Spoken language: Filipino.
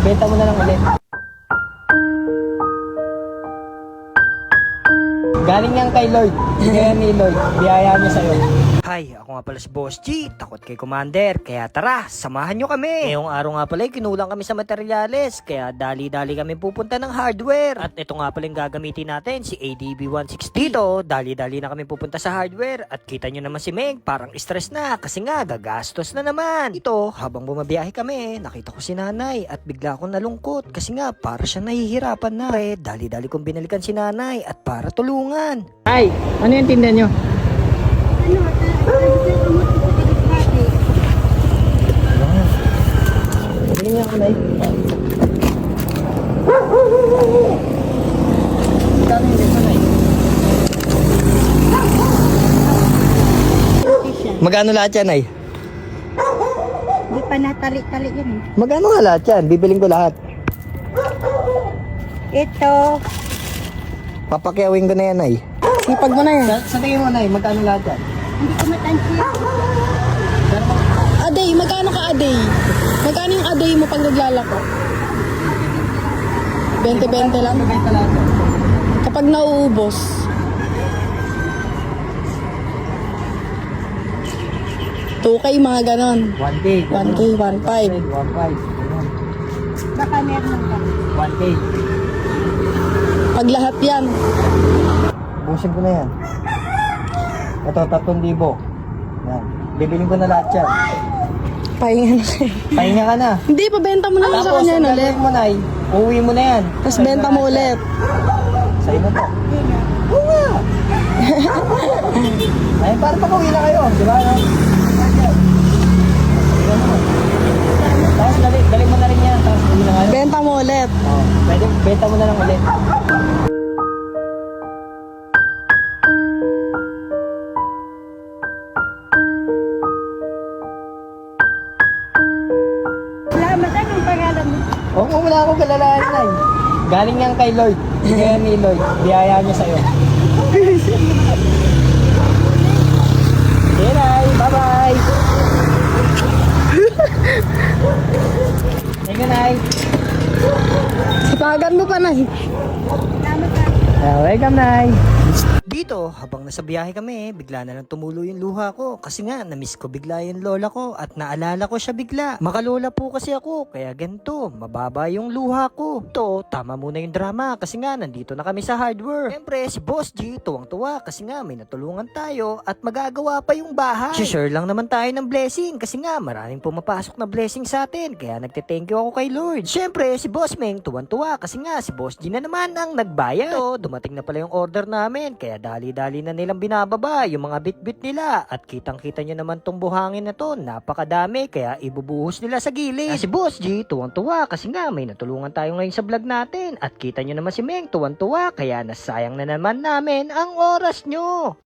benta mo na lang ulit. Galing yan kay Lloyd. Bigyan ni Lloyd. Biyaya niya sa'yo. Hi, ako nga pala si Boss G, takot kay Commander, kaya tara, samahan nyo kami. Ngayong araw nga pala, kinulang kami sa materyales, kaya dali-dali kami pupunta ng hardware. At ito nga pala yung gagamitin natin, si ADB 160. Dito, dali-dali na kami pupunta sa hardware, at kita nyo naman si Meg, parang stress na, kasi nga, gagastos na naman. Ito, habang bumabiyahe kami, nakita ko si nanay, at bigla akong nalungkot, kasi nga, para siyang nahihirapan na. Pre, dali-dali kong binalikan si nanay, at para tulungan. Ay, ano yung tinda nyo? Bili niya ako na eh. Kano yung dito na eh? Magkano lahat yan ay? Hindi pa natali-tali yan eh. Magkano nga lahat yan? Bibiling ko lahat. Ito, Papakyawin ko na yan ay. sipag mo na yan. Sa tingin mo na eh, magkano lahat yan? Hindi ko matansya. Aday, magkano ka aday? Magkano yung aday mo pag naglalako? 20-20 lang. Benta lahat yan. Kapag nauubos. K mga ganon. 1K. 1K, 1.5. 1.5. Baka meron lang kami. 1K. Pag lahat yan. Busin ko na yan. Ito, 3,000. Yan. Bibiling ko na lahat yan. Pahinga na kayo. Pahinga ka na. Hindi, pabenta mo na lang sa Tapos, kanya ang ulit. gagawin mo na uwi mo na yan. Tapos benta mo ulit. Sa'yo na to. Oo nga. Ay, para pag-uwi na kayo. Di ba? Tapos, dali mo na rin yan. Tapos, uwi na kayo. Benta mo ulit. Oh, pwede, benta mo na lang ulit. Salamat, anong pangalan mo? Oo, wala akong kalalahan na eh. Galing yan kay Lloyd. Bigyan ni Lloyd. Biyaya niya sa'yo. Okay, Nay. Bye-bye. Thank you, Nay. Sipagan mo pa na. Salamat ka. Welcome, Nay. Dito, habang nasa biyahe kami, bigla na lang tumulo yung luha ko. Kasi nga, namiss ko bigla yung lola ko at naalala ko siya bigla. Makalola po kasi ako, kaya ganito, mababa yung luha ko. Ito, tama muna yung drama kasi nga, nandito na kami sa hardware. Siyempre, si Boss G, tuwang-tuwa kasi nga, may natulungan tayo at magagawa pa yung bahay. Share lang naman tayo ng blessing kasi nga, maraming pumapasok na blessing sa atin. Kaya nagte-thank you ako kay Lord. Siyempre, si Boss Meng, tuwang-tuwa kasi nga, si Boss G na naman ang nagbayad. Ito, dumating na pala yung order namin, kaya dali-dali na nilang binababa yung mga bit-bit nila at kitang-kita nyo naman tong buhangin na to, napakadami kaya ibubuhos nila sa gilid. Si Boss G tuwang-tuwa kasi nga may natulungan tayo ngayon sa vlog natin at kita nyo naman si Meng tuwang-tuwa kaya nasayang na naman namin ang oras nyo.